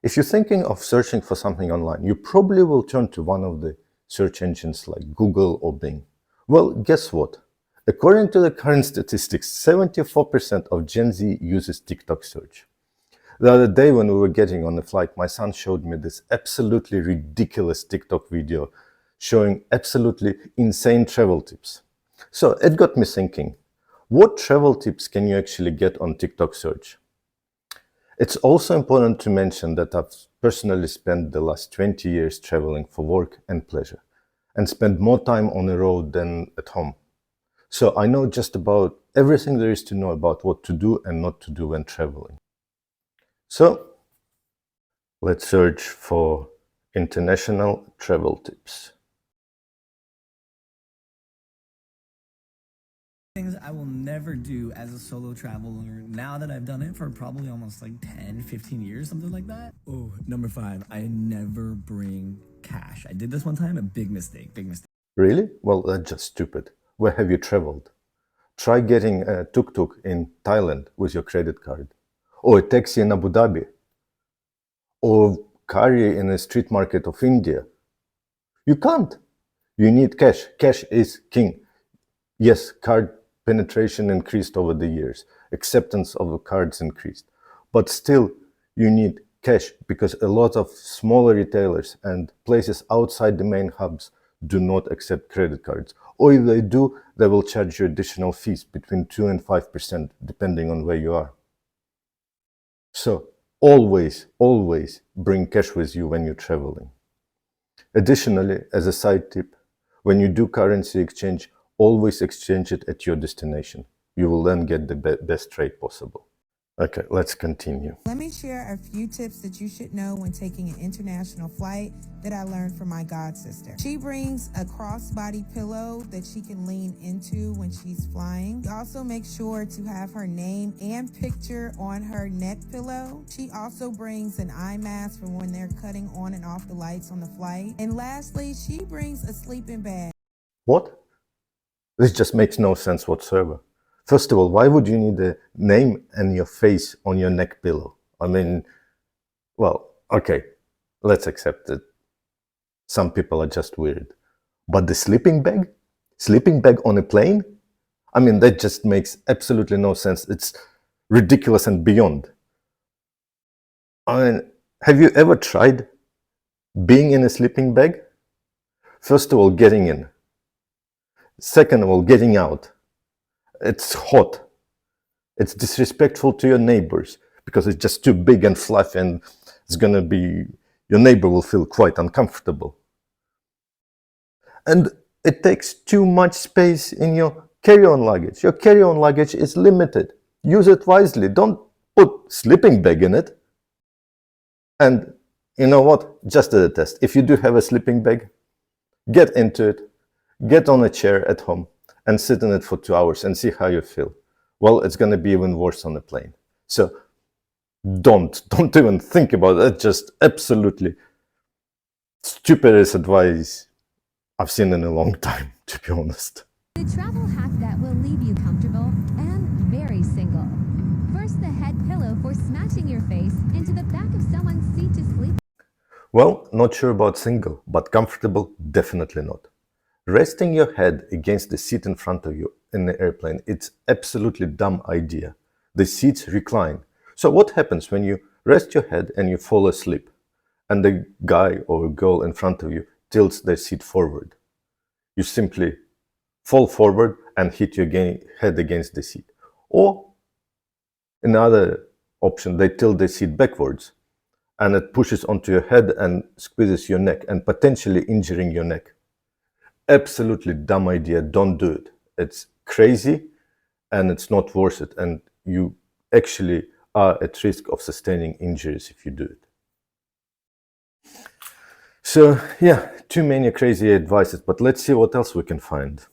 If you're thinking of searching for something online, you probably will turn to one of the search engines like Google or Bing. Well, guess what? According to the current statistics, 74% of Gen Z uses TikTok search. The other day when we were getting on the flight, my son showed me this absolutely ridiculous TikTok video showing absolutely insane travel tips. So it got me thinking, what travel tips can you actually get on TikTok search? It's also important to mention that I've personally spent the last 20 years traveling for work and pleasure, and spent more time on the road than at home. So I know just about everything there is to know about what to do and not to do when traveling. So let's search for international travel tips. Things I will never do as a solo traveler now that I've done it for probably almost like 10, 15 years, something like that. Oh, number 5, I never bring cash. I did this one time, a big mistake, big mistake. Really? Well, that's just stupid. Where have you traveled? Try getting a tuk-tuk in Thailand with your credit card, or a taxi in Abu Dhabi, or curry in a street market of India. You can't. You need cash. Cash is king. Yes, card penetration increased over the years. Acceptance of the cards increased. But still, you need cash because a lot of smaller retailers and places outside the main hubs do not accept credit cards. Or if they do, they will charge you additional fees between 2 and 5% depending on where you are. So always bring cash with you when you're traveling. Additionally, as a side tip, when you do currency exchange, always exchange it at your destination. You will then get the best rate possible. Okay, let's continue. Let me share a few tips that you should know when taking an international flight that I learned from my god sister. She brings a crossbody pillow that she can lean into when she's flying. She also makes sure to have her name and picture on her neck pillow. She also brings an eye mask for when they're cutting on and off the lights on the flight. And lastly, she brings a sleeping bag. What? This just makes no sense whatsoever. First of all, why would you need a name and your face on your neck pillow? I mean, well, okay, let's accept it. Some people are just weird. But the sleeping bag? Sleeping bag on a plane? I mean, that just makes absolutely no sense. It's ridiculous and beyond. I mean, have you ever tried being in a sleeping bag? First of all, getting in. Second of all, getting out. It's hot. It's disrespectful to your neighbors because it's just too big and fluffy, and it's gonna be, your neighbor will feel quite uncomfortable. And it takes too much space in your carry-on luggage. Your carry-on luggage is limited. Use it wisely. Don't put sleeping bag in it. And you know what? Just as a test, if you do have a sleeping bag, get into it, get on a chair at home and sit in it for 2 hours and see how you feel. Well, it's going to be even worse on the plane. So don't even think about it. It's just absolutely stupidest advice I've seen in a long time, to be honest. The travel hack that will leave you comfortable and very single. First, the head pillow for smashing your face into the back of someone's seat to sleep. Well, not sure about single, but comfortable, definitely not. Resting your head against the seat in front of you in the airplane, it's absolutely dumb idea. The seats recline. So what happens when you rest your head and you fall asleep and the guy or girl in front of you tilts their seat forward? You simply fall forward and hit your head against the seat. Or another option, they tilt their seat backwards and it pushes onto your head and squeezes your neck and potentially injuring your neck. Absolutely dumb idea. Don't do it. It's crazy and it's not worth it. And you actually are at risk of sustaining injuries if you do it. So yeah, too many crazy advices, but let's see what else we can find.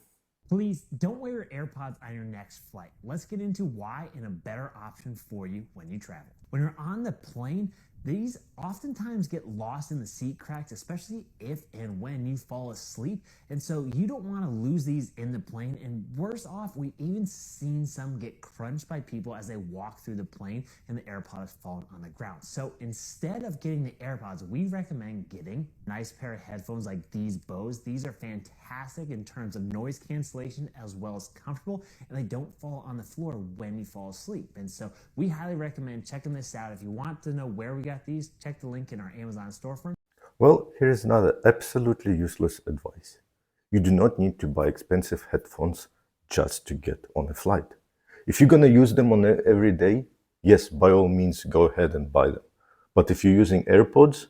Please don't wear your AirPods on your next flight. Let's get into why and a better option for you when you travel. When you're on the plane, These oftentimes get lost in the seat cracks, especially if and when you fall asleep. And so you don't want to lose these in the plane. And worse off, we've even seen some get crunched by people as they walk through the plane and the AirPod has fallen on the ground. So instead of getting the AirPods, we recommend getting a nice pair of headphones like these Bose. These are fantastic in terms of noise cancellation as well as comfortable, and they don't fall on the floor when you fall asleep. And so we highly recommend checking this out. If you want to know where we got these, check the link in our Amazon storefront. Well, here's another absolutely useless advice. You do not need to buy expensive headphones just to get on a flight. If you're going to use them on every day, yes, by all means, go ahead and buy them. But if you're using AirPods,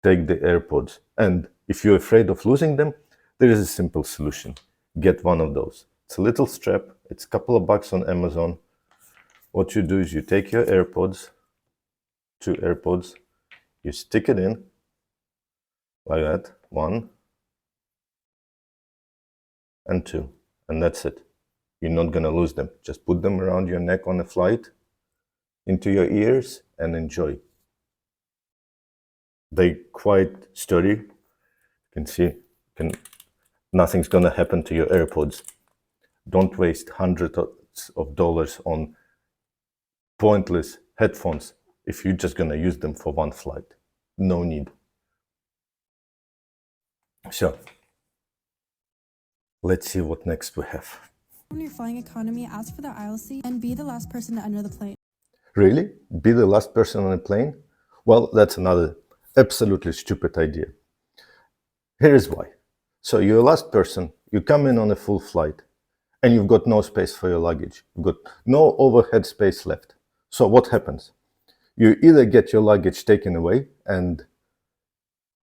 take the AirPods. And if you're afraid of losing them, there is a simple solution. Get one of those. It's a little strap. It's a couple of bucks on Amazon. What you do is you take your AirPods, two AirPods, you stick it in like that, 1 and 2, and that's it. You're not gonna lose them. Just put them around your neck on a flight, into your ears, and enjoy. They're quite sturdy. You can see, nothing's gonna happen to your AirPods. Don't waste hundreds of dollars on pointless headphones if you're just gonna use them for one flight. No need. So, let's see what next we have. When you're flying economy, ask for the aisle seat and be the last person to enter the plane. Really? Be the last person on a plane? Well, that's another absolutely stupid idea. Here's why. So you're the last person, you come in on a full flight, and you've got no space for your luggage. You've got no overhead space left. So what happens? You either get your luggage taken away and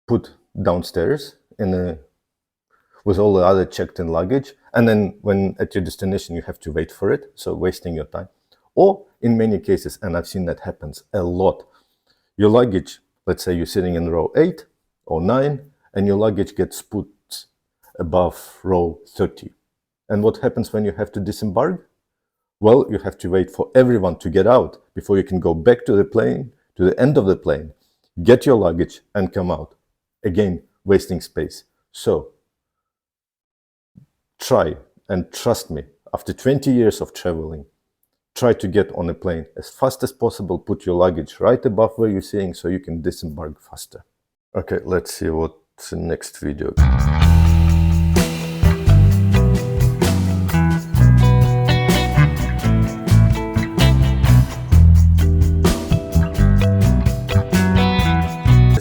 put downstairs with all the other checked-in luggage, and then when at your destination you have to wait for it, so wasting your time. Or in many cases, and I've seen that happens a lot, your luggage, let's say you're sitting in row 8 or 9, and your luggage gets put above row 30. And what happens when you have to disembark? Well, you have to wait for everyone to get out before you can go back to the plane, to the end of the plane, get your luggage and come out. Again, wasting space. So, try, and trust me, after 20 years of traveling, try to get on a plane as fast as possible, put your luggage right above where you're sitting so you can disembark faster. Okay, let's see what's the next video.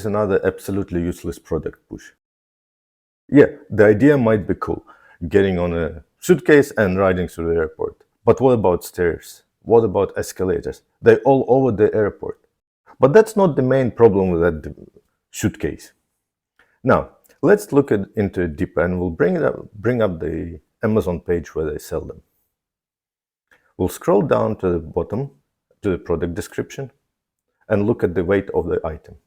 Another absolutely useless product push. Yeah, the idea might be cool, getting on a suitcase and riding through the airport. But what about stairs? What about escalators? They're all over the airport. But that's not the main problem with that suitcase. Now, let's look into it deeper, and we'll bring up the Amazon page where they sell them. We'll scroll down to the bottom, to the product description, and look at the weight of the item.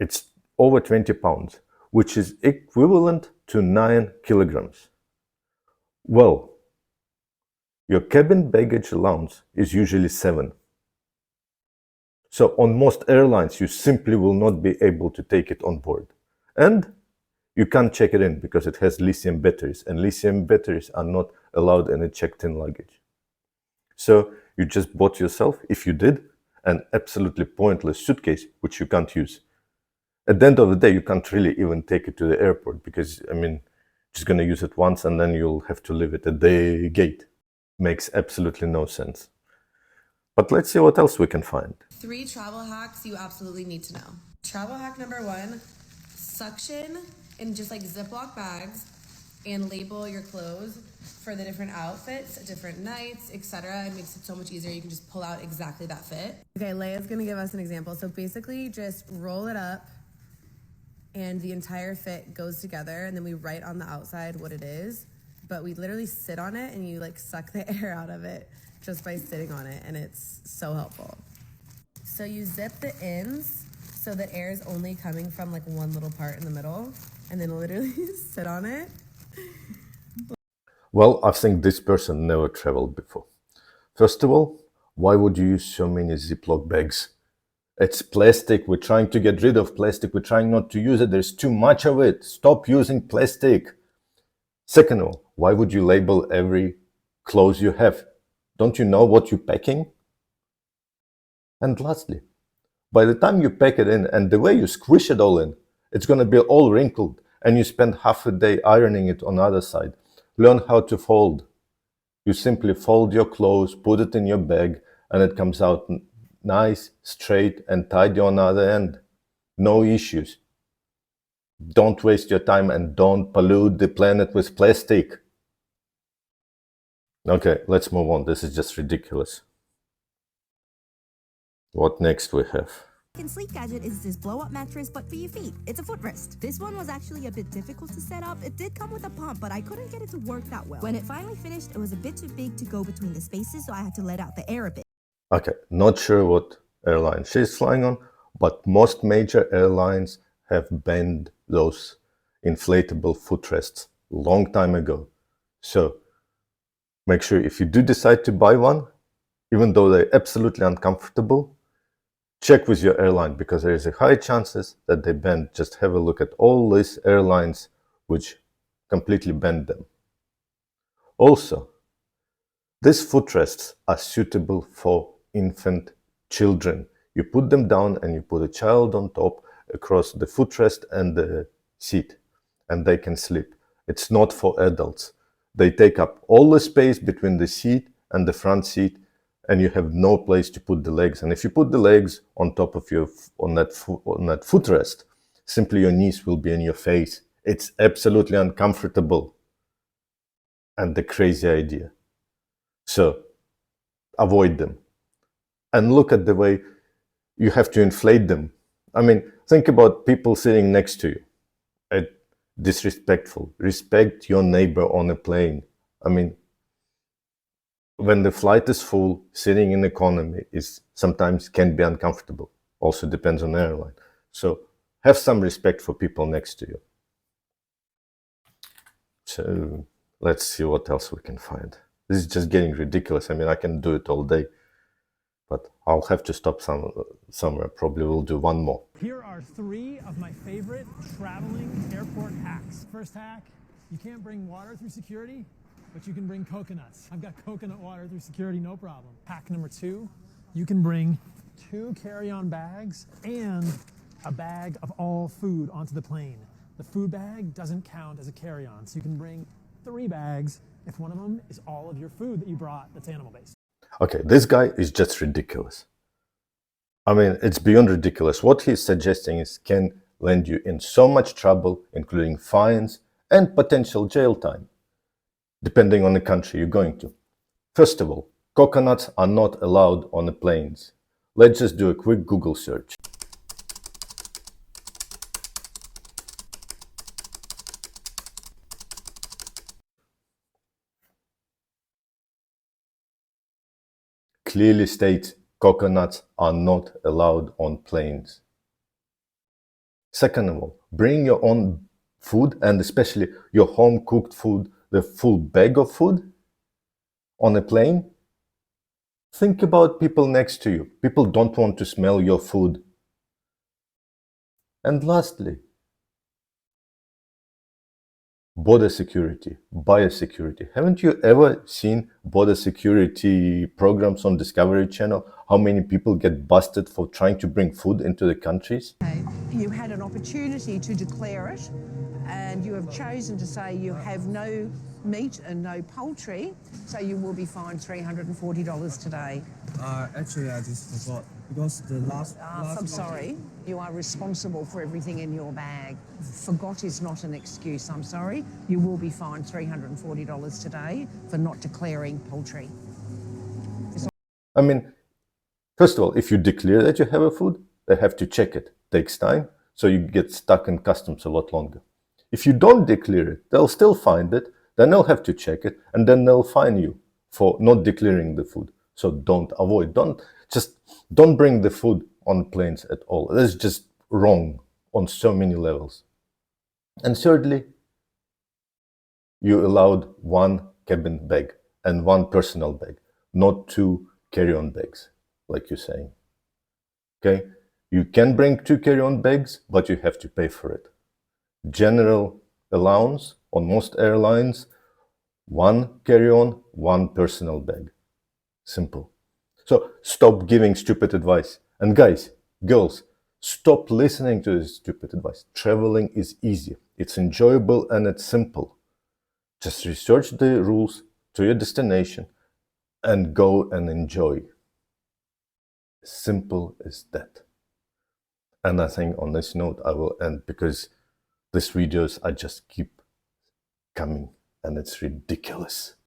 It's over 20 pounds, which is equivalent to 9 kilograms. Well, your cabin baggage allowance is usually 7. So on most airlines, you simply will not be able to take it on board. And you can't check it in because it has lithium batteries, and lithium batteries are not allowed in a checked-in luggage. So you just bought yourself, if you did, an absolutely pointless suitcase which you can't use. At the end of the day, you can't really even take it to the airport because, I mean, just going to use it once and then you'll have to leave it at the gate. Makes absolutely no sense. But let's see what else we can find. 3 travel hacks you absolutely need to know. Travel hack number 1, suction in just like Ziploc bags and label your clothes for the different outfits, different nights, etc. It makes it so much easier. You can just pull out exactly that fit. Okay, Leia's gonna give us an example. So basically just roll it up and the entire fit goes together, and then we write on the outside what it is, but we literally sit on it and you like suck the air out of it just by sitting on it, and it's so helpful. So you zip the ends so that air is only coming from like one little part in the middle, and then literally sit on it. Well, I think this person never traveled before. First of all, why would you use so many Ziploc bags? It's plastic. We're trying to get rid of plastic. We're trying not to use it. There's too much of it. Stop using plastic. Second of all, why would you label every clothes you have? Don't you know what you're packing? And lastly, by the time you pack it in and the way you squish it all in, it's going to be all wrinkled and you spend half a day ironing it on the other side. Learn how to fold. You simply fold your clothes, put it in your bag, and it comes out nice, straight, and tidy on the other end. No issues. Don't waste your time and don't pollute the planet with plastic. Okay, let's move on. This is just ridiculous. What next we have? Sleep Gadget is this blow-up mattress, but for your feet. It's a footrest. This one was actually a bit difficult to set up. It did come with a pump, but I couldn't get it to work that well. When it finally finished, it was a bit too big to go between the spaces, so I had to let out the air a bit. Okay, not sure what airline she's flying on, but most major airlines have banned those inflatable footrests long time ago. So make sure if you do decide to buy one, even though they're absolutely uncomfortable, check with your airline, because there is a high chances that they banned. Just have a look at all these airlines which completely banned them. Also, these footrests are suitable for infant children. You put them down and you put a child on top across the footrest and the seat, and they can sleep. It's not for adults. They take up all the space between the seat and the front seat, and you have no place to put the legs. And if you put the legs on top of your on that footrest, simply your knees will be in your face. It's absolutely uncomfortable and a crazy idea. So avoid them. And look at the way you have to inflate them. I mean, think about people sitting next to you. It's disrespectful. Respect your neighbor on a plane. I mean, when the flight is full, sitting in economy is sometimes can be uncomfortable. Also depends on the airline. So have some respect for people next to you. So let's see what else we can find. This is just getting ridiculous. I mean, I can do it all day, but I'll have to stop somewhere. Probably we'll do one more. Here are 3 of my favorite traveling airport hacks. First hack, you can't bring water through security, but you can bring coconuts. I've got coconut water through security, no problem. Hack number 2, you can bring 2 carry-on bags and a bag of all food onto the plane. The food bag doesn't count as a carry-on, so you can bring 3 bags if one of them is all of your food that you brought that's animal-based. Okay, this guy is just ridiculous. I mean, it's beyond ridiculous. What he's suggesting is can land you in so much trouble, including fines and potential jail time, depending on the country you're going to. First of all, coconuts are not allowed on the planes. Let's just do a quick Google search. Clearly states coconuts are not allowed on planes. Second of all, bring your own food, and especially your home cooked food, the full bag of food on a plane. Think about people next to you. People don't want to smell your food. And lastly, border security, biosecurity. Haven't you ever seen border security programs on Discovery Channel? How many people get busted for trying to bring food into the countries? You had an opportunity to declare it, and you have chosen to say you have no meat and no poultry, so you will be fined $340 today. Actually, I just forgot because the last. I'm sorry. You are responsible for everything in your bag. Forgot is not an excuse. I'm sorry. You will be fined $340 today for not declaring poultry. I mean, first of all, if you declare that you have a food, they have to check it. Takes time, so you get stuck in customs a lot longer. If you don't declare it, they'll still find it, then they'll have to check it, and then they'll fine you for not declaring the food. So don't bring the food on planes at all. That's just wrong on so many levels. And thirdly, you allowed 1 cabin bag and 1 personal bag, not 2 carry-on bags, like you're saying. Okay? You can bring 2 carry-on bags, but you have to pay for it. General allowance on most airlines, 1 carry-on, 1 personal bag. Simple. So stop giving stupid advice. And guys, girls, stop listening to this stupid advice. Traveling is easy, it's enjoyable, and it's simple. Just research the rules to your destination and go and enjoy. Simple as that. And I think on this note I will end, because these videos I just keep coming and it's ridiculous.